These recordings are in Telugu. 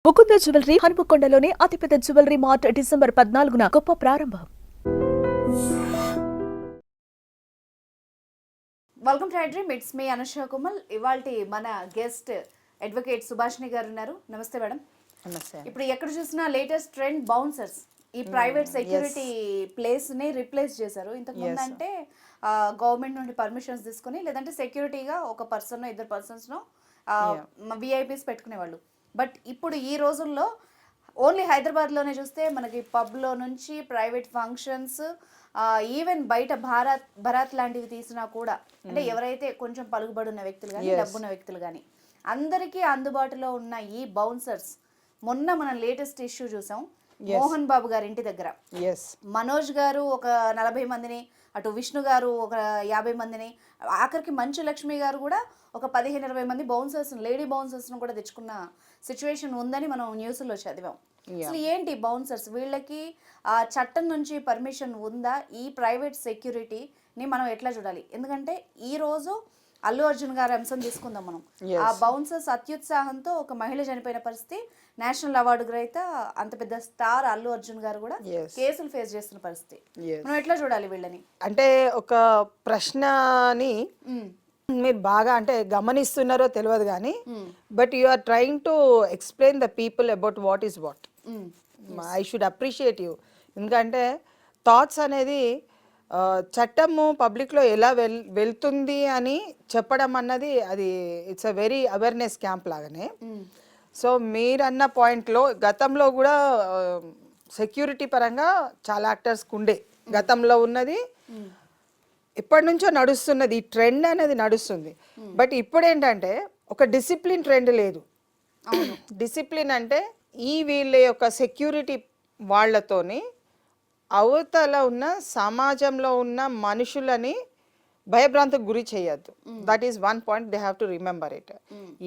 ముకుంద జ్యువెలరీ హనుమకొండలోని అతిపెద్ద జ్యువెలరీ మార్ట్ డిసెంబర్ 14న గొప్ప ప్రారంభం. Welcome to dream. It's me Anusha Kumal. ఇవాల్టి మన గెస్ట్ అడ్వకేట్ సుభాషిణి గారు ఉన్నారు. నమస్తే మేడం. నమస్తే. ఇప్పుడు ఎక్కడ చూసినా లేటెస్ట్ ట్రెండ్ బౌన్సర్స్. ఈ ప్రైవేట్ సెక్యూరిటీ ప్లేస్ ని రిప్లేస్ చేశారు. ఇంతకు ముందు అంటే గవర్నమెంట్ నుండి పర్మిషన్స్ తీసుకుని లేదంటే సెక్యూరిటీగా ఒక పర్సన్ ఇద్దరు పర్సన్స్ విఐపీస్ పెట్టుకునేవాళ్ళు. బట్ ఇప్పుడు ఈ రోజుల్లో ఓన్లీ హైదరాబాద్లోనే చూస్తే మనకి పబ్లో నుంచి ప్రైవేట్ ఫంక్షన్స్, ఈవెన్ బయట భరాత్ లాంటివి తీసినా కూడా అంటే ఎవరైతే కొంచెం పలుకుబడి ఉన్న వ్యక్తులు కానీ డబ్బున్న వ్యక్తులు కానీ అందరికీ అందుబాటులో ఉన్న ఈ బౌన్సర్స్ మొన్న మనం లేటెస్ట్ ఇష్యూ చూసాం. మోహన్ బాబు గారి ఇంటి దగ్గర మనోజ్ గారు ఒక 40 మందిని, అటు విష్ణు గారు ఒక 50 మందిని, ఆఖరికి మంచు లక్ష్మి గారు కూడా ఒక 15-20 మంది బౌన్సర్స్, లేడీ బౌన్సర్స్ కూడా తెచ్చుకున్న సిచ్యువేషన్ ఉందని మనం న్యూస్లో చదివాం. అసలు ఏంటి బౌన్సర్స్, వీళ్ళకి చట్టం నుంచి పర్మిషన్ ఉందా? ఈ ప్రైవేట్ సెక్యూరిటీని మనం ఎట్లా చూడాలి? ఎందుకంటే ఈ రోజు అల్లు అర్జున్ గారి అంశం తీసుకుందాం మనం. ఆ బౌన్సర్స్ అత్యుత్సాహంతో ఒక మహిళ చనిపోయిన పరిస్థితి, నేషనల్ అవార్డు గ్రహీత అంత పెద్ద స్టార్ అల్లు అర్జున్ గారు కూడా కేసులు ఫేస్ చేస్తున్న పరిస్థితి. మనం ఎట్లా చూడాలి వీళ్ళని? అంటే ఒక ప్రశ్నని మీరు బాగా అంటే గమనిస్తున్నారో తెలియదు కానీ, but you are trying to explain the people about what is what. I should appreciate you. ఎందుకంటే థాట్స్ అనేది చట్టము పబ్లిక్లో ఎలా వెళ్తుంది అని చెప్పడం అన్నది అది it's a very awareness camp లాగానే. సో మీరన్న పాయింట్లో గతంలో కూడా సెక్యూరిటీ పరంగా చాలా యాక్టర్స్కి ఉండే, గతంలో ఉన్నది ఇప్పటి నుంచో నడుస్తున్నది, ఈ ట్రెండ్ అనేది నడుస్తుంది. బట్ ఇప్పుడు ఏంటంటే ఒక డిసిప్లిన్ ట్రెండ్ లేదు. డిసిప్లిన్ అంటే ఈ వీళ్ళ యొక్క సెక్యూరిటీ వాళ్ళతోని అవతల ఉన్న సమాజంలో ఉన్న మనుషులని భయభ్రాంతికి గురి చేయొద్దు. That is one point they have to remember it.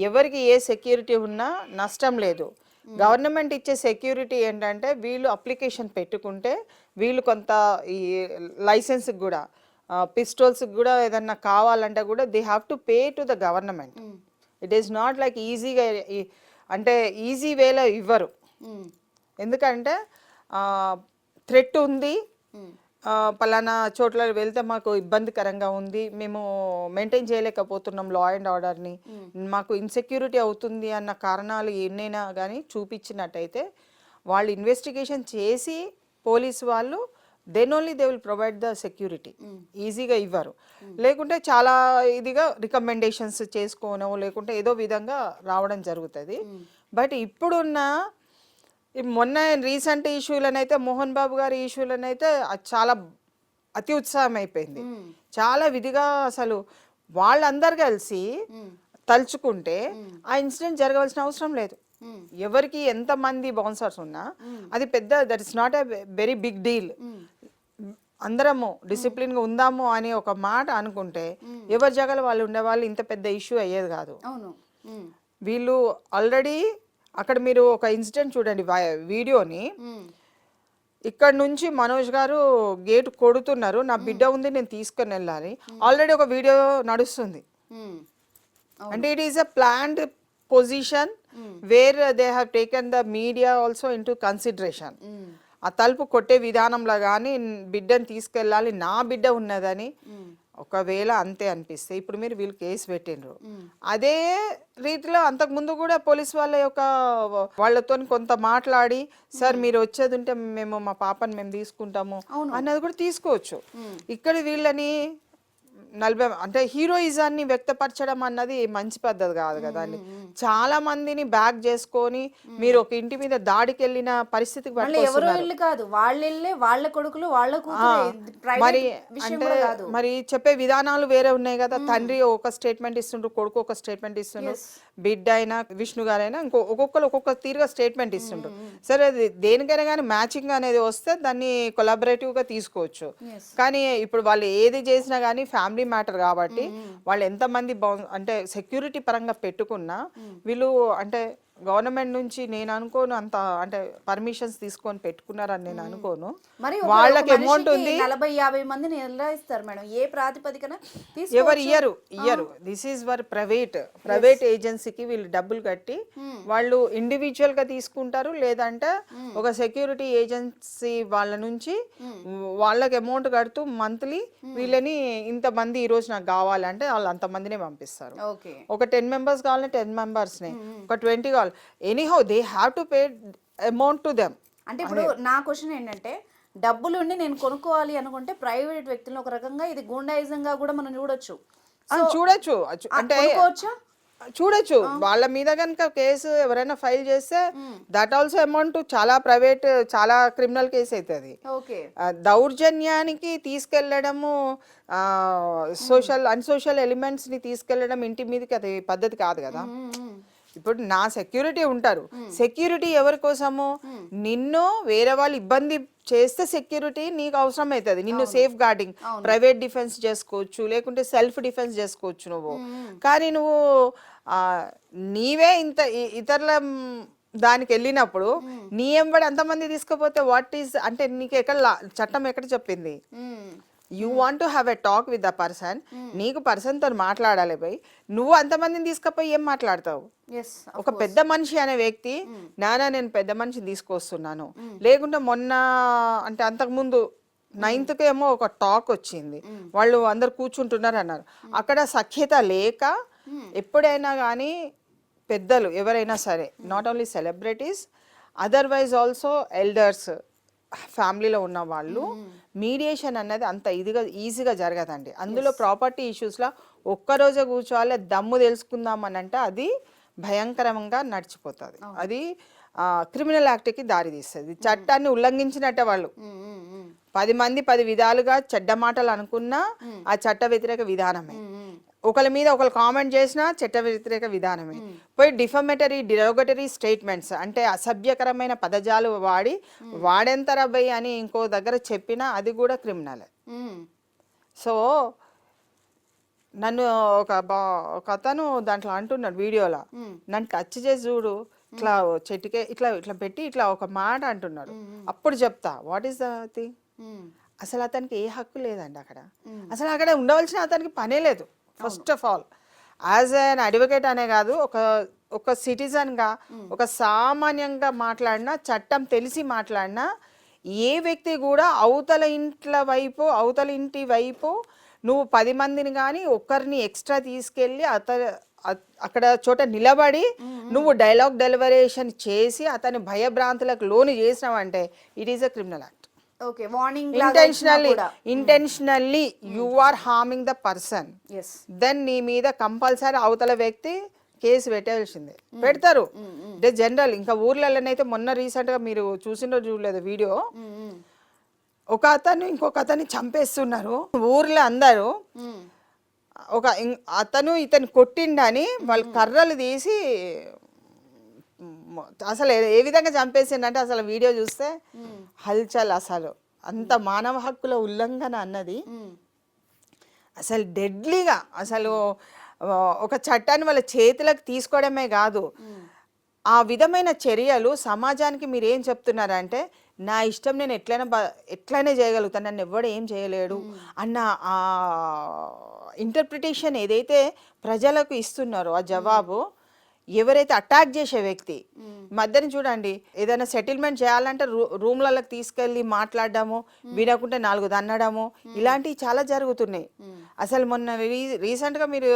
ఎవరికి ఏ సెక్యూరిటీ ఉన్నా నష్టం లేదు. గవర్నమెంట్ ఇచ్చే సెక్యూరిటీ ఏంటంటే వీళ్ళు అప్లికేషన్ పెట్టుకుంటే వీళ్ళు కొంత ఈ లైసెన్స్కి కూడా, పిస్టోల్స్కి కూడా ఏదన్నా కావాలంటే కూడా they have to pay to the government. It is not like ఈజీగా అంటే ఈజీ వేలో ఇవ్వరు. ఎందుకంటే థ్రెట్ ఉంది, పలానా చోట్ల వెళ్తే మాకు ఇబ్బందికరంగా ఉంది, మేము మెయింటైన్ చేయలేకపోతున్నాం లా అండ్ ఆర్డర్ని, మాకు ఇన్సెక్యూరిటీ అవుతుంది అన్న కారణాలు ఎన్నైనా కానీ చూపించినట్టయితే వాళ్ళు ఇన్వెస్టిగేషన్ చేసి పోలీసు వాళ్ళు then only they will provide the security. ఈజీగా ఇవ్వరు. లేకుంటే చాలా ఇదిగా రికమెండేషన్స్ చేసుకోనో లేకుంటే ఏదో విధంగా రావడం జరుగుతుంది. బట్ ఇప్పుడున్న మొన్న రీసెంట్ ఇష్యూలనైతే మోహన్ బాబు గారి ఇష్యూలనైతే చాలా అతి ఉత్సాహం అయిపోయింది. చాలా విధిగా అసలు వాళ్ళందరు కలిసి తలుచుకుంటే ఆ ఇన్సిడెంట్ జరగవలసిన అవసరం లేదు. ఎవరికి ఎంతమంది బౌన్సర్స్ ఉన్నా అది పెద్ద, that is not a very big deal. అందరము డిసిప్లిన్గా ఉందాము అని ఒక మాట అనుకుంటే ఎవరి జగలు వాళ్ళు ఉండేవాళ్ళు ఇంత పెద్ద ఇష్యూ అయ్యేది కాదు. వీళ్ళు ఆల్రెడీ అక్కడ మీరు ఒక ఇన్సిడెంట్ చూడండి, వీడియోని. ఇక్కడ నుంచి మనోజ్ గారు గేట్ కొడుతున్నారు, నా బిడ్డ ఉంది నేను తీసుకొని వెళ్ళాలి, ఆల్రెడీ ఒక వీడియో నడుస్తుంది. అంటే it is a planned position where they have taken the media also into consideration. ఆ తలుపు కొట్టే విధానంలో కానీ బిడ్డను తీసుకెళ్ళాలి, నా బిడ్డ ఉన్నదని ఒకవేళ అంతే అనిపిస్తే ఇప్పుడు మీరు వీళ్ళు కేసు పెట్టిండ్రు. అదే రీతిలో అంతకుముందు కూడా పోలీస్ వాళ్ళ యొక్క వాళ్ళతో కొంత మాట్లాడి, సార్ మీరు వచ్చేది ఉంటే మేము మా పాపని మేము తీసుకుంటాము అన్నది కూడా తీసుకోవచ్చు. ఇక్కడ వీళ్ళని 40 అంటే హీరోయిజాన్ని వ్యక్తపరచడం అన్నది మంచి పద్ధతి కాదు కదా. చాలా మందిని బ్యాక్ చేసుకొని మీరు ఒక ఇంటి మీద దాడికి వెళ్ళిన పరిస్థితికి వాళ్ళ కొడుకులు వాళ్ళ మరి అంటే మరి చెప్పే విధానాలు వేరే ఉన్నాయి కదా. తండ్రి ఒక స్టేట్మెంట్ ఇస్తుండ్రు, కొడుకు ఒక స్టేట్మెంట్ ఇస్తుండ్రు, బిడ్డ అయినా విష్ణు గారైనా ఒక్కొక్కరు ఒక్కొక్క తీరుగా స్టేట్మెంట్ ఇస్తుండ్రు. సరే అది దేనికైనా కానీ మ్యాచింగ్ అనేది వస్తే దాన్ని కొలాబరేటివ్గా తీసుకోవచ్చు. కానీ ఇప్పుడు వాళ్ళు ఏది చేసినా కానీ ఫ్యామిలీ మ్యాటర్ కాబట్టి వాళ్ళు ఎంతమంది అంటే సెక్యూరిటీ పరంగా పెట్టుకున్నా వీళ్ళు అంటే గవర్నమెంట్ నుంచి నేను అనుకోను అంత అంటే పర్మిషన్స్ తీసుకొని పెట్టుకున్నారని నేను అనుకోను. మరి వాళ్ళకి అమౌంట్ ఉంది, 40-50 మందిని ఎలా ఇస్తారు మేడం? ఏ ప్రాతిపదికన ఎవరు ఇయ్యరు. దిస్ ఈజ్ వర్ ప్రైవేట్ ఏజెన్సీకి వీళ్ళు డబ్బులు కట్టి వాళ్ళు ఇండివిజువల్ గా తీసుకుంటారు, లేదంటే ఒక సెక్యూరిటీ ఏజెన్సీ వాళ్ళ నుంచి వాళ్ళకి అమౌంట్ కడుతూ మంత్లీ వీళ్ళని ఇంతమంది ఈ రోజు నాకు కావాలంటే వాళ్ళు అంతమందినే పంపిస్తారు. ఓకే, ఒక 10 మెంబర్స్ కావాలంటే 10 మెంబర్స్ని, ఒక 20 కావాలి, anyhow they have to pay amount to them. అంటే ఇప్పుడు నా క్వశ్చన్ ఏంటంటే, డబ్బులుండి నేను కొనుక్కోవాలి అనుకుంటే ప్రైవేట్ వ్యక్తులను ఒక రకంగా ఇది గూండాయిజంగా కూడా మనం చూడొచ్చు. చూడొచ్చు అంటే కొనుక్కోవచ్చా? చూడొచ్చు. వాళ్ళ మీద కనుక కేసు ఎవరైనా ఫైల్ చేస్తే దట్ ఆల్సో అమౌంట్ చాలా ప్రైవేట్, చాలా క్రిమినల్ కేసు అవుతుంది. ఓకే, దౌర్జన్యానికి తీసుకెళ్లడము, అన్సోషల్ ఎలిమెంట్స్ ని తీసుకెళ్లడం ఇంటి మీదకి అది పద్ధతి కాదు కదా. ఇప్పుడు నా సెక్యూరిటీ ఉంటారు, సెక్యూరిటీ ఎవరి కోసము? నిన్ను వేరే వాళ్ళు ఇబ్బంది చేస్తే సెక్యూరిటీ నీకు అవసరం అవుతుంది, నిన్ను సేఫ్ గార్డింగ్, ప్రైవేట్ డిఫెన్స్ చేసుకోవచ్చు, లేకుంటే సెల్ఫ్ డిఫెన్స్ చేసుకోవచ్చు నువ్వు. కానీ నువ్వు నీవే ఇతరుల దానికి వెళ్ళినప్పుడు నీ ఎంబడి అంతమంది తీసుకుపోతే వాట్ ఈస్ అంటే నీకు చట్టం ఎక్కడ చెప్పింది? You want to have a talk with the person, నీకు పర్సన్తో మాట్లాడాలి పోయి, నువ్వు అంతమందిని తీసుకుపోయి ఏం మాట్లాడతావు? ఒక పెద్ద మనిషి అనే వ్యక్తి నేను పెద్ద మనిషిని తీసుకొస్తున్నాను, లేకుంటే మొన్న అంటే అంతకుముందు 9th ఏమో ఒక టాక్ వచ్చింది, వాళ్ళు అందరు కూర్చుంటున్నారు అన్నారు. అక్కడ సఖ్యత లేక ఎప్పుడైనా కానీ పెద్దలు ఎవరైనా సరే, not only celebrities, otherwise also elders, ఫ్యామిలీలో ఉన్న వాళ్ళు, మీడియేషన్ అన్నది అంత ఈజీగా జరగదండి. అందులో ప్రాపర్టీ ఇష్యూస్లో ఒక్కరోజే కూర్చోవాలి, దమ్ము తెలుసుకుందాం అని అంటే అది భయంకరంగా నడిచిపోతుంది, అది క్రిమినల్ యాక్ట్కి దారి తీస్తుంది. చట్టాన్ని ఉల్లంఘించినట్టే వాళ్ళు. 10 మంది 10 విధాలుగా చెడ్డ మాటలు అనుకున్నా ఆ చట్ట వ్యతిరేక విధానమే. ఒకరి మీద ఒకరు కామెంట్ చేసినా చట్ట వ్యతిరేక విధానమే. పోయి డిఫమేటరీ, డిరోగటరీ స్టేట్మెంట్స్ అంటే అసభ్యకరమైన పదజాలు వాడెంతరబై అని ఇంకో దగ్గర చెప్పినా అది కూడా క్రిమినల్. సో నన్ను ఒక అతను దాంట్లో అంటున్నాడు వీడియోలో, నన్ను టచ్ చేసి చూడు, ఇట్లా చెట్టుకే ఇట్లా ఇట్లా పెట్టి ఇట్లా ఒక మాట అంటున్నాడు. అప్పుడు చెప్తా వాట్ ఈస్ ద థింగ్. అసలు అతనికి ఏ హక్కు లేదండి అక్కడ, అసలు అక్కడ ఉండవలసిన అతనికి పనే లేదు. First of all as an advocate అనే కాదు, ఒక సిటిజన్గా, ఒక సామాన్యంగా మాట్లాడినా, చట్టం తెలిసి మాట్లాడినా, ఏ వ్యక్తి కూడా అవతల ఇంటి వైపు నువ్వు 10 మందిని కానీ ఒక్కరిని ఎక్స్ట్రా తీసుకెళ్ళి అక్కడ చోట నిలబడి నువ్వు డైలాగ్ డెలివరేషన్ చేసి అతని భయభ్రాంతులకు లోను చేసినావంటే it is a criminal act. Okay, warning intentionally you are harming the person, then నీ మీద కంపల్సరీ అవతల వ్యక్తి కేసు పెట్టాల్సిందే, పెడతారు. అంటే జనరల్ ఇంకా ఊర్లలోనైతే మొన్న రీసెంట్గా మీరు చూడలేదు వీడియో, ఒక అతను ఇంకొక అతన్ని చంపేస్తున్నారు ఊర్లో అందరూ. అతను ఇతను కొట్టిండని వాళ్ళు కర్రలు తీసి అసలు ఏ విధంగా చంపేసిండంటే అసలు వీడియో చూస్తే హల్చల్, అసలు అంత మానవ హక్కుల ఉల్లంఘన అన్నది అసలు డెడ్లీగా, అసలు ఒక చట్టాన్ని వాళ్ళ చేతులకు తీసుకోవడమే కాదు, ఆ విధమైన చర్యలు సమాజానికి మీరు ఏం చెప్తున్నారంటే నా ఇష్టం నేను ఎట్లయినా చేయగలుగుతాను, నన్ను ఎవడు ఏం చేయలేడు అన్న ఆ ఇంటర్ప్రిటేషన్ ఏదైతే ప్రజలకు ఇస్తున్నారో ఆ జవాబు, ఎవరైతే అటాక్ చేసే వ్యక్తి మధ్యన చూడండి, ఏదైనా సెటిల్మెంట్ చేయాలంటే రూమ్లలోకి తీసుకెళ్ళి మాట్లాడడము, వినకుంటే 4 దన్నడము, ఇలాంటివి చాలా జరుగుతున్నాయి. అసలు మొన్న రీసెంట్గా మీరు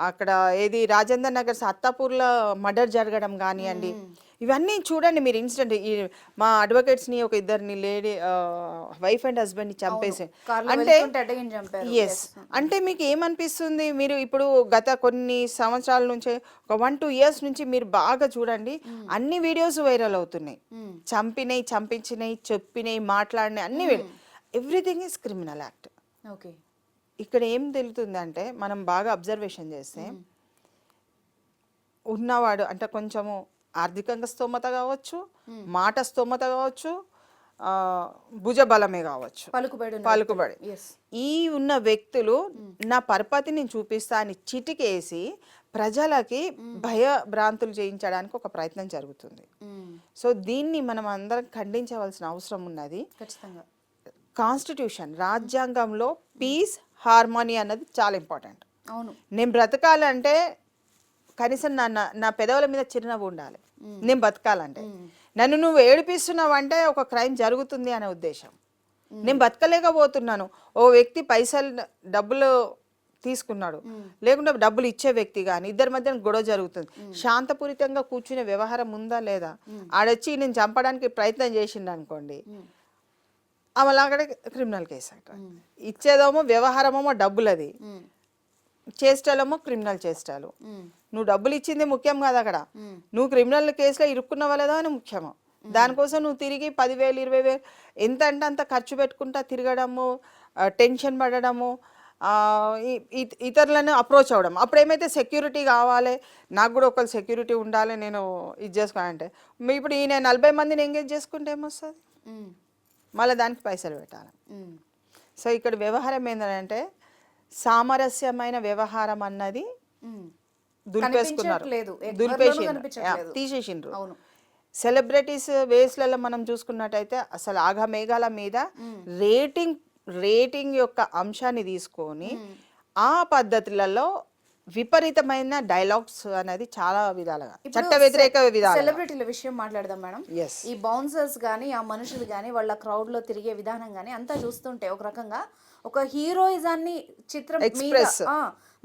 అక్కడ ఏది రాజేందర్ నగర్ సత్తాపూర్లో మర్డర్ జరగడం కానివ్వండి, ఇవన్నీ చూడండి మీరు ఇన్సిడెంట్. మా అడ్వకేట్స్ని ఒక ఇద్దరిని లేడీ వైఫ్ అండ్ హస్బెండ్ని చంపేసి అంటే అంటే మీకు ఏమనిపిస్తుంది? మీరు ఇప్పుడు గత కొన్ని సంవత్సరాల నుంచి ఒక 1-2 years నుంచి మీరు బాగా చూడండి, అన్ని వీడియోస్ వైరల్ అవుతున్నాయి. చంపినాయి, చంపించినాయి, చెప్పినాయి, మాట్లాడినాయి, అన్ని everything is criminal act. Okay, ఇక్కడ ఏం తెలుస్తుందంటే మనం బాగా అబ్జర్వేషన్ చేస్తే ఉన్నవాడు అంటే కొంచెము ఆర్థికంగా స్తోమత కావచ్చు, మాట స్తోమత కావచ్చు, భుజబలమే కావచ్చు, పలుకుబడి ఎస్ ఈ ఉన్న వ్యక్తులు నా పరపతిని నేను చూపిస్తా అని చిటికేసి ప్రజలకి భయభ్రాంతులు చేయించడానికి ఒక ప్రయత్నం జరుగుతుంది. సో దీన్ని మనం అందరం ఖండించవలసిన అవసరం ఉన్నది. ఖచ్చితంగా కాన్స్టిట్యూషన్ రాజ్యాంగంలో పీస్ హార్మోనీ అన్నది చాలా ఇంపార్టెంట్. అవును, నేను బ్రతకాలంటే కనీసం నా పెదవుల మీద చిరునవ్వు ఉండాలి. నేను బతకాలంటే నన్ను నువ్వు ఏడిపిస్తున్నావు అంటే ఒక క్రైమ్ జరుగుతుంది అనే ఉద్దేశం. నేను బతకలేకపోతున్నాను, ఓ వ్యక్తి పైసలు డబ్బులు తీసుకున్నాడు, లేకుంటే డబ్బులు ఇచ్చే వ్యక్తి కానీ ఇద్దరి మధ్య గొడవ జరుగుతుంది, శాంతపూరితంగా కూర్చునే వ్యవహారం ఉందా లేదా? ఆడొచ్చి నేను చంపడానికి ప్రయత్నం చేసిండు అనుకోండి, అమలాగడే క్రిమినల్ కేసు అట. ఇచ్చేదేమో వ్యవహారమేమో డబ్బులది, చేష్టాలేమో క్రిమినల్ చేష్టాలు. నువ్వు డబ్బులు ఇచ్చింది ముఖ్యం కాదు అక్కడ, నువ్వు క్రిమినల్ కేసులో ఇరుక్కున్నావా లేదా అని ముఖ్యము. దానికోసం నువ్వు తిరిగి 10,000 20,000 ఎంత అంటే అంత ఖర్చు పెట్టుకుంటా తిరగడము, టెన్షన్ పడడము, ఇతరులను అప్రోచ్ అవ్వడం. అప్పుడు ఏమైతే సెక్యూరిటీ కావాలి, నాకు కూడా ఒకళ్ళు సెక్యూరిటీ ఉండాలి, నేను ఇది చేసుకోవాలంటే ఇప్పుడు ఈయన 40 మందిని ఎంగేజ్ చేసుకుంటే ఏమొస్తుంది? మళ్ళీ దానికి పైసలు పెట్టాలి. సో ఇక్కడ వ్యవహారం ఏంటంటే సామరస్యమైన వ్యవహారం అన్నది దులిపేసుకున్నారు, తీసేసిండ్రు. సెలబ్రిటీస్ వేస్లలో మనం చూసుకున్నట్టయితే అసలు ఆగమేఘాల మీద రేటింగ్ యొక్క అంశాన్ని తీసుకొని ఆ పద్ధతులలో విపరీతమైన డైలాగ్స్ అనేది చాలా విధాలుగా చట్ట వ్యతిరేక విధాలు. సెలబ్రిటీల విషయం మాట్లాడదాం మేడం. ఈ బౌన్సర్స్ కానీ ఆ మనుషులు కానీ వాళ్ళ క్రౌడ్ లో తిరిగే విధానం కానీ అంతా చూస్తుంటే ఒక రకంగా ఒక హీరోయిజాన్ని చిత్రం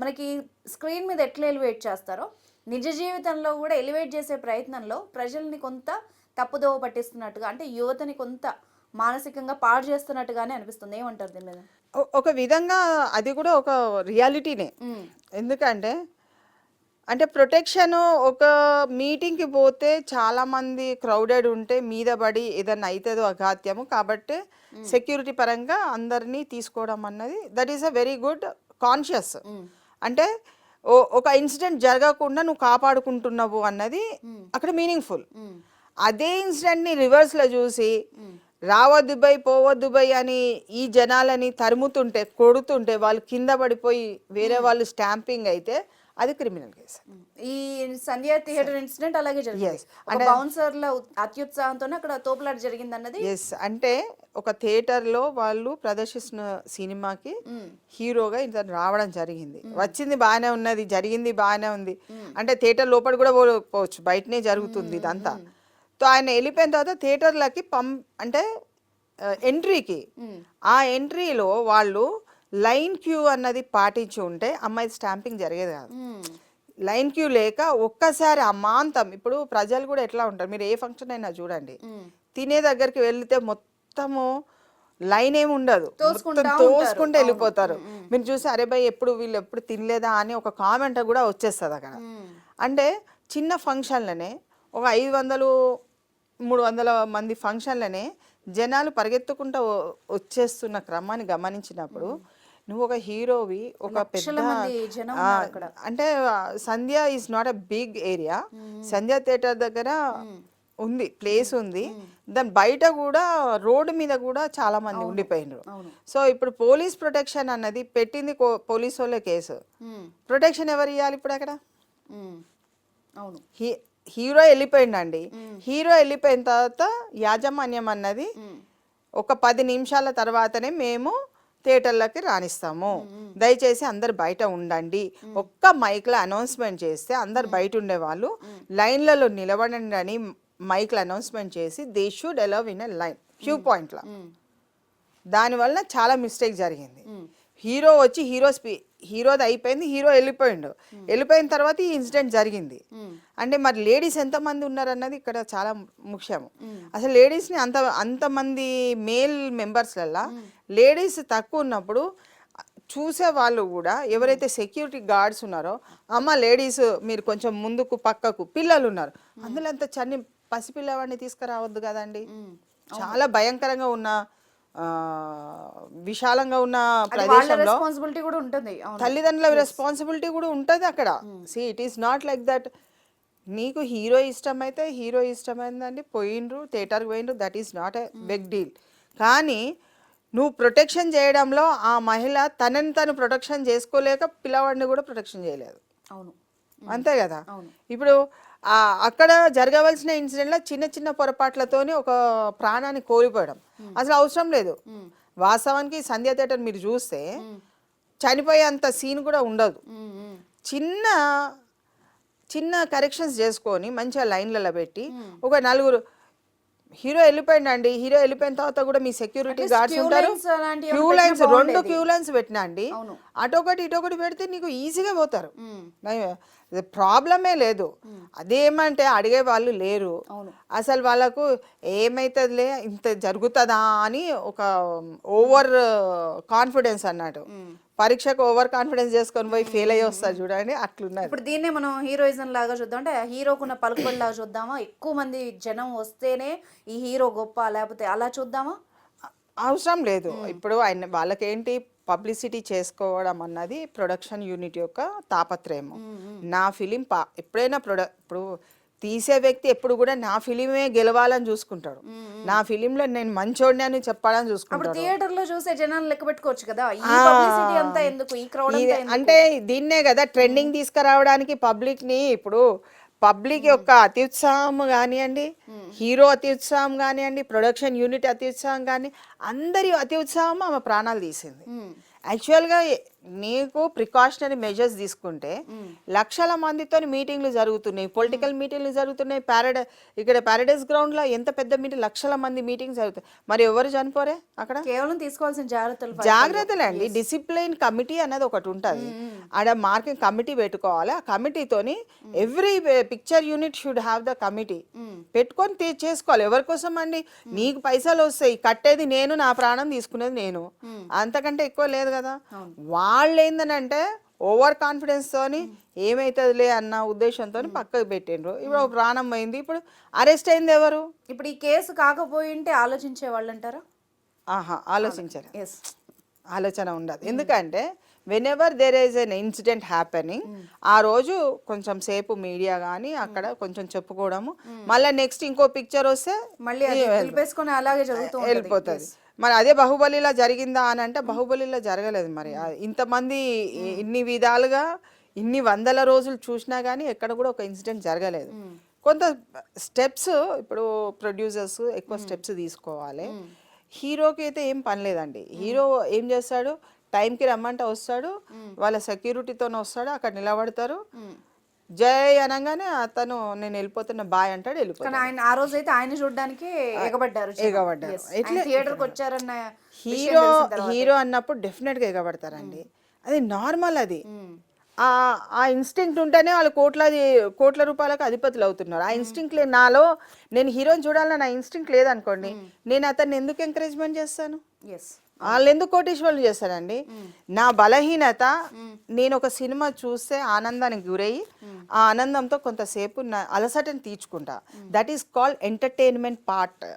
మనకి స్క్రీన్ మీద ఎట్లా ఎలివేట్ చేస్తారో నిజ జీవితంలో కూడా ఎలివేట్ చేసే ప్రయత్నంలో ప్రజల్ని కొంత తప్పుదోవ పట్టిస్తున్నట్టుగా, అంటే యువతని కొంత మానసికంగా పాడు చేస్తున్నట్టుగానే అనిపిస్తుంది. ఏమంటారు దీని మీద? ఒక విధంగా అది కూడా ఒక రియాలిటీనే. ఎందుకంటే అంటే ప్రొటెక్షన్, ఒక మీటింగ్కి పోతే చాలా మంది క్రౌడెడ్ ఉంటే మీద పడి ఏదన్నా అవుతుందో అఘాత్యము, కాబట్టి సెక్యూరిటీ పరంగా అందరినీ తీసుకోవడం అన్నది that is a very good conscious. అంటే ఒక ఇన్సిడెంట్ జరగకుండా నువ్వు కాపాడుకుంటున్నావు అన్నది అక్కడ మీనింగ్ఫుల్. అదే ఇన్సిడెంట్ని రివర్స్లో చూసి రావద్దు బై పోవద్దు బై అని ఈ జనాలని తరుముతుంటే కొడుతుంటే వాళ్ళు కింద పడిపోయి వేరే వాళ్ళు స్టాంపింగ్ అయితే అది క్రిమినల్ కేసు. ఈ సంధ్యా థియేటర్ ఇన్సిడెంట్ అలాగే జరిగింది. అంటే బౌన్సర్ల అత్యుత్సాహంతో అక్కడ తోపులాట జరిగింది అన్నది. అంటే ఒక థియేటర్లో వాళ్ళు ప్రదర్శిస్తున్న సినిమాకి హీరోగా ఇతను రావడం జరిగింది, వచ్చింది బాగానే ఉన్నది, జరిగింది బాగానే ఉంది. అంటే థియేటర్ లోపల కూడా పోవచ్చు, బయటనే జరుగుతుంది ఇదంతా. సో ఆయన వెళ్ళిపోయిన తర్వాత థియేటర్లకి అంటే ఎంట్రీకి ఆ ఎంట్రీలో వాళ్ళు లైన్ క్యూ అన్నది పాటించి ఉంటే అమ్మాయి స్టాంపింగ్ జరిగేది కాదు. లైన్ క్యూ లేక ఒక్కసారి అమాంతం, ఇప్పుడు ప్రజలు కూడా ఎట్లా ఉంటారు, మీరు ఏ ఫంక్షన్ అయినా చూడండి, తినే దగ్గరికి వెళ్తే మొత్తము లైన్ ఏమి ఉండదు, తోసుకుంటూ వెళ్ళిపోతారు. మీరు చూసి అరే భయ్ వీళ్ళు ఎప్పుడు తినలేదా అని ఒక కామెంట్ కూడా వచ్చేస్తుంది అక్కడ. అంటే చిన్న ఫంక్షన్లనే ఒక 500-300 మంది ఫంక్షన్లనే జనాలు పరిగెత్తుకుంటూ వచ్చేస్తున్న క్రమాన్ని గమనించినప్పుడు నువ్వు ఒక హీరోవి, ఒక పెద్ద అంటే Sandhya is not a big area, Sandhya theatre దగ్గర ఉంది, ప్లేస్ ఉంది, దాని బయట కూడా రోడ్డు మీద కూడా చాలా మంది ఉండిపోయినారు. సో ఇప్పుడు పోలీస్ ప్రొటెక్షన్ అన్నది పెట్టింది పోలీసు వాళ్ళే కేసు, ప్రొటెక్షన్ ఎవరు ఇవ్వాలి ఇప్పుడు అక్కడ? హీరో వెళ్ళిపోయిండండి, హీరో వెళ్ళిపోయిన తర్వాత యాజమాన్యం అన్నది ఒక 10 నిమిషాల తర్వాతనే మేము థియేటర్లకి రాణిస్తాము, దయచేసి అందరు బయట ఉండండి, ఒక్క మైక్లో అనౌన్స్మెంట్ చేస్తే అందరు బయట ఉండేవాళ్ళు లైన్లలో నిలబడండి అని మైక్లో అనౌన్స్మెంట్ చేసి they should allow in a line queue పాయింట్లో. దానివల్ల చాలా మిస్టేక్ జరిగింది. హీరో వచ్చి హీరోది అయిపోయింది, హీరో వెళ్ళిపోయిన తర్వాత ఈ ఇన్సిడెంట్ జరిగింది. అంటే మరి లేడీస్ ఎంతమంది ఉన్నారన్నది ఇక్కడ చాలా ముఖ్యము. అసలు లేడీస్ని అంతమంది మేల్ మెంబర్స్లల్లా లేడీస్ తక్కువ ఉన్నప్పుడు చూసే వాళ్ళు కూడా ఎవరైతే సెక్యూరిటీ గార్డ్స్ ఉన్నారో, అమ్మ లేడీస్ మీరు కొంచెం ముందుకు పక్కకు, పిల్లలు ఉన్నారు అందులో అంత పసిపిల్లవాడిని తీసుకురావద్దు కదండి. చాలా భయంకరంగా ఉన్న విశాలంగా ఉన్న ప్రదేశంలో తల్లిదండ్రుల రెస్పాన్సిబిలిటీ కూడా ఉంటుంది అక్కడ. See it is not like that నీకు హీరో ఇష్టమైతే హీరో ఇష్టమైందండి, పోయిండ్రు థియేటర్కి పోయిండ్రు, that is not a big deal. కానీ నువ్వు ప్రొటెక్షన్ చేయడంలో ఆ మహిళ తనని తను ప్రొటెక్షన్ చేసుకోలేక పిల్లవాడిని కూడా ప్రొటెక్షన్ చేయలేదు. అవును, అంతే కదా. అవును. ఇప్పుడు అక్కడ జరగవలసిన ఇన్సిడెంట్లో చిన్న చిన్న పొరపాట్లతోని ఒక ప్రాణాన్ని కోల్పోవడం అసలు అవసరం లేదు. వాస్తవానికి సంధ్య థియేటర్ మీరు చూస్తే చనిపోయేంత సీన్ కూడా ఉండదు. చిన్న చిన్న కరెక్షన్స్ చేసుకొని మంచిగా లైన్లలో పెట్టి ఒక నలుగురు హీరో వెళ్ళిపోయిందండి, హీరో వెళ్ళిపోయిన తర్వాత కూడా మీ సెక్యూరిటీ గార్డ్స్ ఉంటారు, క్యూ లైన్స్ 2 క్యూ లైన్స్ పెట్టినా అండి, అటొకటి ఇటొకటి పెడితే నీకు ఈజీగా పోతారు, ప్రాబ్లమే లేదు. అదేమంటే అడిగే వాళ్ళు లేరు అసలు. వాళ్ళకు ఏమైతుందిలే ఇంత జరుగుతుందా అని ఒక ఓవర్ కాన్ఫిడెన్స్ అన్నట్టు. పరీక్షకు ఓవర్ కాన్ఫిడెన్స్ చేసుకొని పోయి ఫెయిల్ అయ్యి వస్తారు చూడండి, అట్లున్నారు. ఇప్పుడు దీన్నే మనం హీరోయిజం లాగా చూద్దాం, అంటే హీరోకున్న పలుకుబడి లాగా చూద్దామా? ఎక్కువ మంది జనం వస్తేనే ఈ హీరో గొప్ప, లేకపోతే అలా చూద్దామా? అవసరం లేదు. ఇప్పుడు ఆయన వాళ్ళకేంటి పబ్లిసిటీ చేసుకోవడం అన్నది ప్రొడక్షన్ యూనిట్ యొక్క తాపత్రయము. నా ఫిలిం ఎప్పుడైనా ఇప్పుడు తీసే వ్యక్తి ఎప్పుడు కూడా నా ఫిలిమే గెలవాలని చూసుకుంటాడు, నా ఫిలింలో నేను మంచోడిని అని చెప్పాలని చూసుకుంటాడు. థియేటర్ లో చూసే జనాలు లెక్క పెట్టుకోవచ్చు కదా, ఈ పబ్లిసిటీ అంతా ఎందుకు, ఈ క్రౌడ్ అంటే దీన్నే కదా ట్రెండింగ్ తీసుకురావడానికి పబ్లిక్ ని. ఇప్పుడు పబ్లిక్ యొక్క అత్యుత్సాహం కానివ్వండి, హీరో అత్యుత్సాహం కానివ్వండి, ప్రొడక్షన్ యూనిట్ అత్యుత్సాహం కానీ అందరి అత్యుత్సాహం ఆమె ప్రాణాలు తీసింది. యాక్చువల్గా నీకు ప్రికాషనరీ మెజర్స్ తీసుకుంటే లక్షల మందితో మీటింగ్లు జరుగుతున్నాయి, పొలిటికల్ మీటింగ్లు జరుగుతున్నాయి. ఇక్కడ ప్యారడైస్ గ్రౌండ్లో ఎంత పెద్ద మీటింగ్, లక్షల మంది మీటింగ్స్ జరుగుతాయి. మరి ఎవరు చనిపోరే అక్కడ? కేవలం తీసుకోవాల్సిన జాగ్రత్తలే అండి. డిసిప్లిన్ కమిటీ అనేది ఒకటి ఉంటుంది, ఆడ మార్కింగ్ కమిటీ పెట్టుకోవాలి. ఆ కమిటీతోని every picture unit should have the committee పెట్టుకొని చేసుకోవాలి. ఎవరి కోసం అండి? నీకు పైసలు వస్తాయి, కట్టేది నేను, నా ప్రాణం తీసుకునేది నేను, అంతకంటే ఎక్కువ లేదు కదా. వాళ్ళు ఏందనంటే ఓవర్ కాన్ఫిడెన్స్ తోని ఏమైతుందిలే అన్న ఉద్దేశంతో పక్కకు పెట్టిండ్రు. ఇప్పుడు ప్రాణం పోయింది, ఇప్పుడు అరెస్ట్ అయింది ఎవరు? ఇప్పుడు ఈ కేసు కాకపోయింటే ఆలోచించే వాళ్ళు అంటారా? ఆలోచించారు, ఆలోచన ఉండదు. ఎందుకంటే whenever there is an incident happening, ఆ రోజు కొంచెం సేపు మీడియా కానీ అక్కడ కొంచెం చెప్పుకోవడము, మళ్ళీ నెక్స్ట్ ఇంకో పిక్చర్ వస్తే మళ్ళీ అలాగే వెళ్ళిపోతుంది. మరి అదే బాహుబలిలా జరిగిందా అని అంటే బాహుబలిలా జరగలేదు. మరి ఇంతమంది ఇన్ని విధాలుగా ఇన్ని వందల రోజులు చూసినా కానీ ఎక్కడ కూడా ఒక ఇన్సిడెంట్ జరగలేదు. కొంత స్టెప్స్ ఇప్పుడు ప్రొడ్యూసర్స్ ఎక్కువ స్టెప్స్ తీసుకోవాలి. హీరోకి అయితే ఏం పని లేదండి. హీరో ఏం చేస్తాడు, టైంకి రమ్మంటే వస్తాడు, వాళ్ళ సెక్యూరిటీతో వస్తాడు, అక్కడ నిలబడతారు, జై అనగానే అతను నేను వెళ్ళిపోతున్న బాయ్ అంటాడు, వెళ్ళిపోతాడు. ఆయన ఆ రోజు అయితే ఆయన చూడడానికి ఎగబడ్డారు. థియేటర్కి వచ్చారన్న హీరో అన్నప్పుడు డెఫినెట్ గా ఎగబడతారండి, అది నార్మల్. అది ఆ ఇన్స్టింక్ట్ ఉంటేనే వాళ్ళు కోట్ల రూపాయలకు అధిపతులు అవుతున్నారు. ఆ ఇన్స్టింక్ట్ నాలో నేను హీరోని చూడాలని నా ఇన్స్టింక్ట్ లేదనుకోండి, నేను అతన్ని ఎందుకు ఎంకరేజ్మెంట్ చేస్తాను? వాళ్ళు ఎందుకు కోటీశ్వరులు చేస్తారండి? నా బలహీనత, నేను ఒక సినిమా చూస్తే ఆనందానికి గురయ్యి ఆ ఆనందంతో కొంతసేపు నా అలసటని తీర్చుకుంటా. That is called entertainment part.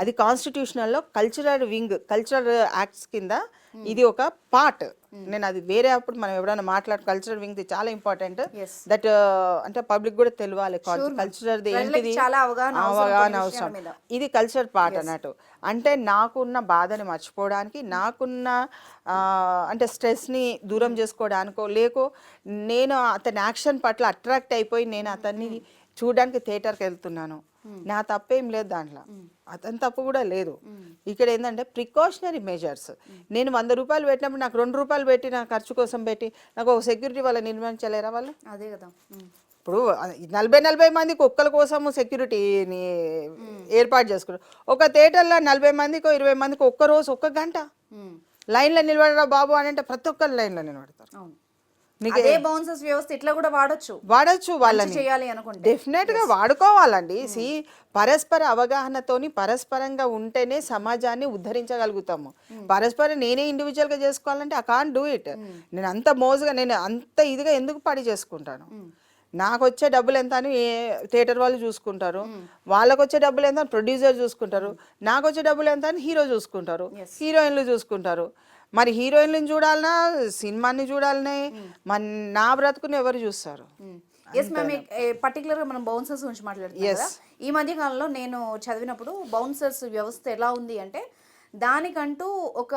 అది కాన్స్టిట్యూషనల్లో కల్చరల్ వింగ్, కల్చరల్ యాక్ట్స్ కింద ఇది ఒక పార్ట్. నేను అది వేరే అప్పుడు మనం ఎవరైనా కల్చరల్ వింగ్ చాలా ఇంపార్టెంట్. దట్ అంటే పబ్లిక్ కూడా తెలియాలి కల్చరల్ ఏంటిది, అవగాహన అవసరం. ఇది కల్చర్ పార్ట్ అన్నట్టు. అంటే నాకున్న బాధని మర్చిపోవడానికి, నాకున్న అంటే స్ట్రెస్ని దూరం చేసుకోవడానికో లేకో నేను అతని యాక్షన్ పట్ల అట్రాక్ట్ అయిపోయి నేను అతన్ని చూడడానికి థియేటర్కి వెళ్తున్నాను, నా తప్పేం లేదు దాంట్లో, అతని తప్పు కూడా లేదు. ఇక్కడ ఏంటంటే ప్రికాషనరీ మెజర్స్. నేను 100 రూపాయలు పెట్టినప్పుడు నాకు 2 రూపాయలు పెట్టి నా ఖర్చు కోసం పెట్టి నాకు ఒక సెక్యూరిటీ వాళ్ళని నిర్మించలేరా వాళ్ళు? అదే కదా. ఇప్పుడు 40 మందికి ఒక్కల కోసం సెక్యూరిటీని ఏర్పాటు చేసుకున్నారు. ఒక థియేటర్లో 40 మందికి 20 మందికి ఒక్క గంట లైన్లో నిలబడరా బాబు అని అంటే ప్రతి ఒక్కరు లైన్లో నిలబడతారు. అదే బౌన్సర్స్ వ్యవస్థ ఇట్లా కూడా వాడొచ్చు వాళ్ళని చేయాలి అనుకుంటే డెఫినెట్ గా వాడుకోవాలండి. పరస్పర అవగాహనతోని పరస్పరంగా ఉంటేనే సమాజాన్ని ఉద్ధరించగలుగుతాము. పరస్పరం నేనే ఇండివిజువల్ గా చేసుకోవాలంటే ఐ కాంట్ డూ ఇట్. నేను అంత మోజుగా నేను అంత ఇదిగా ఎందుకు పడి చేసుకుంటాను? నాకు వచ్చే డబ్బులు ఎంత అని థియేటర్ వాళ్ళు చూసుకుంటారు, వాళ్ళకు వచ్చే డబ్బులు ఎంత అని ప్రొడ్యూసర్ చూసుకుంటారు, నాకు వచ్చే డబ్బులు ఎంత అని హీరో చూసుకుంటారు, హీరోయిన్లు చూసుకుంటారు. మరి హీరోయిన్లను చూడాలన్నా సినిమాని చూడాలనే నా బ్రతుకుని ఎవరు చూస్తారు? ఎస్ మ్యామ్, పర్టికులర్గా మనం బౌన్సర్స్ గురించి మాట్లాడుతున్నాం కదా. ఈ మధ్య కాలంలో నేను చదివినప్పుడు బౌన్సర్స్ వ్యవస్థ ఎలా ఉంది అంటే దానికంటూ ఒక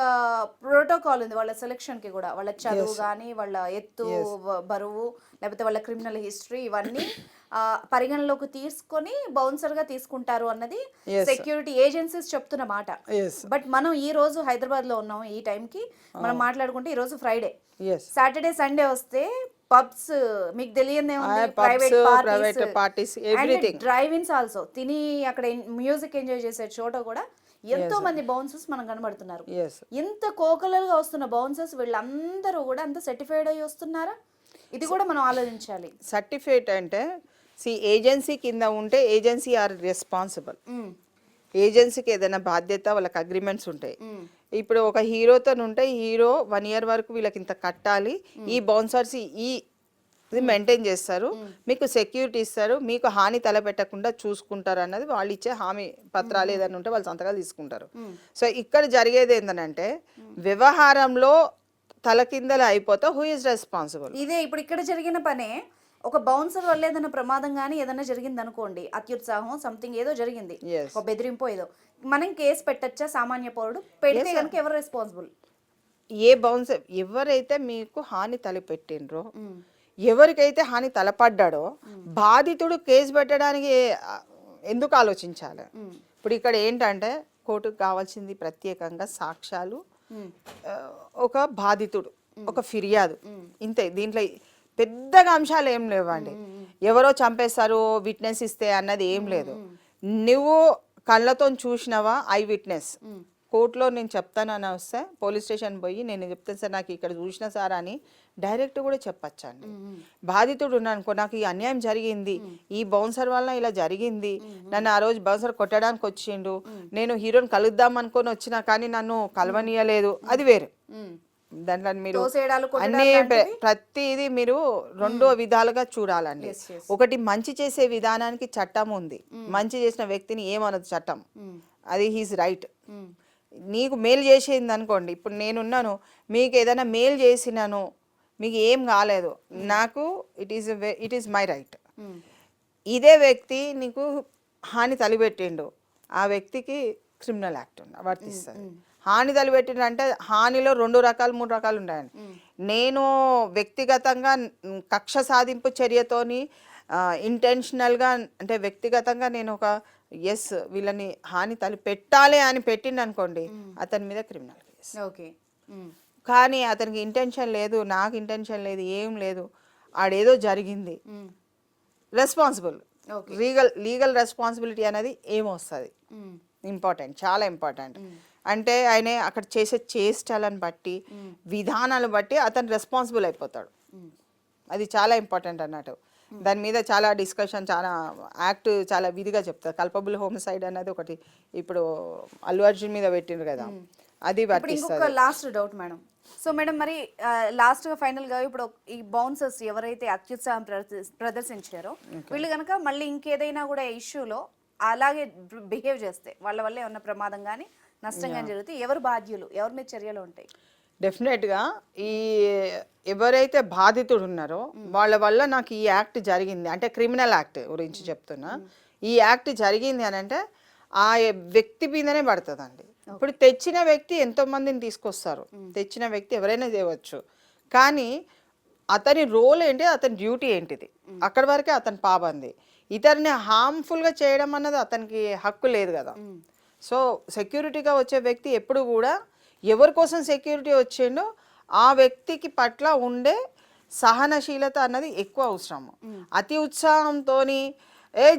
ప్రోటోకాల్ ఉంది వాళ్ళ సెలెక్షన్కి కూడా. వాళ్ళ చదువు కానీ, వాళ్ళ ఎత్తు, బరువు, లేకపోతే వాళ్ళ క్రిమినల్ హిస్టరీ, ఇవన్నీ పరిగణలోకి తీసుకొని బౌన్సర్గా తీసుకుంటారు అన్నది సెక్యూరిటీ ఏజెన్సీస్ చెప్తున్న మాట. బట్ మనం ఈ రోజు హైదరాబాద్లో ఉన్నాం, ఈ టైంకి మనం మాట్లాడుకుంటే ఈ రోజు ఫ్రైడే, సాటర్డే సండే వస్తే పబ్స్, మీకు తెలియదే ఉంది, ప్రైవేట్ పార్టీస్, డ్రైవ్ ఇన్స్ ఆల్సో. తిని అక్కడ మ్యూజిక్ ఎంజాయ్ చేసే చోట కూడా ఎంతో మంది బౌన్సర్స్ మనం కనబడుతున్నారు. ఎంత కోకలలుగా వస్తున్న బౌన్సర్స్ వీళ్ళందరూ కూడా అంత సర్టిఫైడ్ అయ్యి వస్తున్నారా? ఇది కూడా మనం ఆలోచించాలి. సర్టిఫైడ్ అంటే ఏజెన్సీ కింద ఉంటే ఏజెన్సీ ఆర్ రెస్పాన్సిబుల్. ఏజెన్సీకి ఏదైనా బాధ్యత, వాళ్ళకి అగ్రిమెంట్స్ ఉంటాయి. ఇప్పుడు ఒక హీరోతో ఉంటే హీరో 1 year వరకు వీళ్ళకి ఇంత కట్టాలి, ఈ బౌన్సర్స్ ఇది మెయింటైన్ చేస్తారు, మీకు సెక్యూరిటీ ఇస్తారు, మీకు హాని తలపెట్టకుండా చూసుకుంటారు అన్నది వాళ్ళు ఇచ్చే హామీ పత్రాలు ఏదైనా ఉంటే వాళ్ళు సంతకాలు తీసుకుంటారు. సో ఇక్కడ జరిగేది ఏంటంటే వ్యవహారంలో తలకిందలు అయిపోతే హూ ఇస్ రెస్పాన్సిబుల్. ఇదే ఇప్పుడు ఇక్కడ జరిగిన పనే. ఒక బౌన్సర్ వల్ల ఏదైనా ప్రమాదం కానీ ఏదైనా జరిగింది అనుకోండి, అత్యుత్సాహం సంథింగ్ ఏదో జరిగింది, ఒక బెదిరింపో ఏదో, మనం కేసు పెట్టచ్చా? సామాన్య పౌరుడు పెడితే కనుక ఎవరు రెస్పాన్సిబుల్? ఏ బౌన్సర్ ఎవరైతే మీకు హాని తలపెట్టిండ్రో, ఎవరికైతే హాని తలపడ్డాడో బాధితుడు కేసు పెట్టడానికి ఎందుకు ఆలోచించాలి? ఇప్పుడు ఇక్కడ ఏంటంటే కోర్టుకు కావాల్సింది ప్రత్యేకంగా సాక్ష్యాలు, ఒక బాధితుడు, ఒక ఫిర్యాదు, ఇంతే. దీంట్లో పెద్దగా అంశాలు ఏం లేవండి. ఎవరో చంపేస్తారు విట్నెస్ ఇస్తే అన్నది ఏం లేదు. నువ్వు కళ్ళతో చూసినవా ఐ విట్నెస్, కోర్టులో నేను చెప్తానని వస్తే పోలీస్ స్టేషన్ పోయి నేను చెప్తాను సార్ నాకు ఇక్కడ చూసిన సార్ అని డైరెక్ట్ కూడా చెప్పచ్చండి. బాధితుడు ఉన్నానుకో, నాకు ఈ అన్యాయం జరిగింది, ఈ బౌన్సర్ వల్ల ఇలా జరిగింది, నన్ను ఆ రోజు బౌన్సర్ కొట్టడానికి వచ్చిండు, నేను హీరోని కలుద్దాం అనుకొని వచ్చినా కానీ నన్ను కలవనీయలేదు, అది వేరే. దాంట్లో మీరు అన్ని ప్రతిదీ మీరు 2 విధాలుగా చూడాలండి. ఒకటి మంచి చేసే విధానానికి చట్టం ఉంది, మంచి చేసిన వ్యక్తిని ఏమనదు చట్టం, అది హీస్ రైట్. నీకు మేలు చేసేది అనుకోండి, ఇప్పుడు నేనున్నాను, మీకు ఏదైనా మేలు చేసినాను, మీకు ఏం కాలేదు, నాకు ఇట్ ఈస్ మై రైట్. ఇదే వ్యక్తి నీకు హాని తలపెట్టిండు, ఆ వ్యక్తికి క్రిమినల్ యాక్ట్ వర్తిస్తుంది. హాని తలపెట్టిండు అంటే హానిలో 2 రకాలు 3 రకాలు ఉన్నాయండి. నేను వ్యక్తిగతంగా కక్ష సాధింపు చర్యతోని ఇంటెన్షనల్గా అంటే వ్యక్తిగతంగా నేను ఒక వీళ్ళని హాని పెట్టాలి అని పెట్టిండు అనుకోండి, అతని మీద క్రిమినల్ కేసు. ఓకే. కానీ అతనికి ఇంటెన్షన్ లేదు, నాకు ఇంటెన్షన్ లేదు, ఏం లేదు, ఆడేదో జరిగింది, రెస్పాన్సిబుల్, లీగల్ రెస్పాన్సిబిలిటీ అనేది ఏమొస్తుంది, ఇంపార్టెంట్, చాలా ఇంపార్టెంట్. అంటే ఆయన అక్కడ చేసే చేష్టలను బట్టి, విధానాలు బట్టి అతను రెస్పాన్సిబుల్ అయిపోతాడు. అది చాలా ఇంపార్టెంట్ అన్నట్టు. దాని మీద చాలా డిస్కషన్, చాలా యాక్ట్ చాలా విధిగా చెప్తారు. కల్పబుల్ హోమిసైడ్ అనేది ఒకటి ఇప్పుడు అల్లు అర్జున్ మీద పెట్టిండ్రు కదా, అది ఇంకొక last doubt madam. So madam, మరి లాస్ట్ గా ఫైనల్ గా ఇప్పుడు ఈ బౌన్సర్స్ ఎవరైతే అత్యుత్సాహం ప్రదర్శించారో వీళ్ళు కనుక మళ్ళీ ఇంకేదైనా కూడా ఇష్యూలో అలాగే బిహేవ్ చేస్తే వాళ్ళ వల్ల ఏమన్నా ప్రమాదం కానీ నష్టం కానీ జరిగితే ఎవరు బాధ్యులు, ఎవరి మీద చర్యలు ఉంటాయి? డెఫినెట్గా ఈ ఎవరైతే బాధితుడు ఉన్నారో వాళ్ళ వల్ల నాకు ఈ యాక్ట్ జరిగింది అంటే క్రిమినల్ యాక్ట్ గురించి చెప్తున్నా, ఈ యాక్ట్ జరిగింది అని అంటే ఆ వ్యక్తి మీదనే పడుతుందండి. ఇప్పుడు తెచ్చిన వ్యక్తి ఎంతో మందిని తీసుకొస్తారు, తెచ్చిన వ్యక్తి ఎవరైనా చేయవచ్చు, కానీ అతని రోల్ ఏంటి, అతని డ్యూటీ ఏంటిది, అక్కడి వరకే అతని పాబంది. ఇతరుని హార్మ్ఫుల్గా చేయడం అన్నది అతనికి హక్కు లేదు కదా. సో సెక్యూరిటీగా వచ్చే వ్యక్తి ఎప్పుడు కూడా ఎవరి కోసం సెక్యూరిటీ వచ్చిండో ఆ వ్యక్తికి పట్ల ఉండే సహనశీలత అన్నది ఎక్కువ అవసరము. అతి ఉత్సాహంతో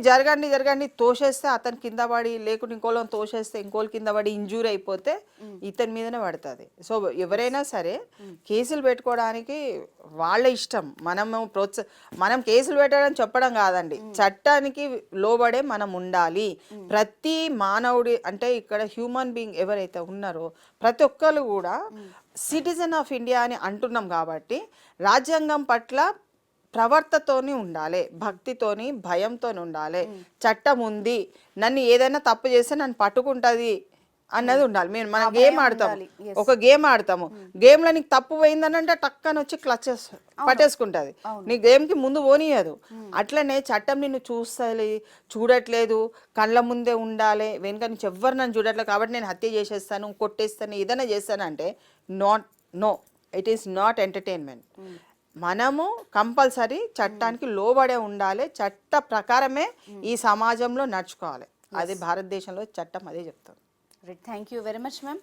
జరగండి తోసేస్తే అతని కింద పడి, లేకుంటే ఇంకోళ్ళని తోసేస్తే ఇంకోళ్ళ కింద పడి ఇంజూరీ అయిపోతే ఇతని మీదనే పడుతుంది. సో ఎవరైనా సరే కేసులు పెట్టుకోవడానికి వాళ్ళ ఇష్టం, మనం కేసులు పెట్టడం చెప్పడం కాదండి, చట్టానికి లోబడే మనం ఉండాలి. ప్రతి మానవుడి అంటే ఇక్కడ హ్యూమన్ బీయింగ్ ఎవరైతే ఉన్నారో ప్రతి ఒక్కరు కూడా సిటిజన్ ఆఫ్ ఇండియా అని అంటున్నాం కాబట్టి రాజ్యాంగం పట్ల ప్రవర్తతోని ఉండాలి, భక్తితోని, భయంతో ఉండాలి. చట్టం ఉంది, నన్ను ఏదైనా తప్పు చేస్తే నన్ను పట్టుకుంటుంది అన్నది ఉండాలి. మనం గేమ్ ఆడతాము, ఒక గేమ్ ఆడతాము, గేమ్లో నీకు తప్పు పోయిందని అంటే టక్కని వచ్చి క్లచెస్ పట్టేసుకుంటుంది, నీ గేమ్కి ముందు పోనీయదు. అట్లనే చట్టం నిన్ను చూడట్లేదు, కళ్ళ ముందే ఉండాలి, వెనుక నుంచి ఎవ్వరు నన్ను చూడట్లేదు కాబట్టి నేను హత్య చేసేస్తాను, కొట్టేస్తాను, ఏదైనా చేస్తానంటే no, it is not entertainment. మనము కంపల్సరీ చట్టానికి లోబడే ఉండాలి, చట్ట ప్రకారమే ఈ సమాజంలో నడుచుకోవాలి. అది భారతదేశంలో చట్టం అదే చెప్తాం. Thank you very much ma'am.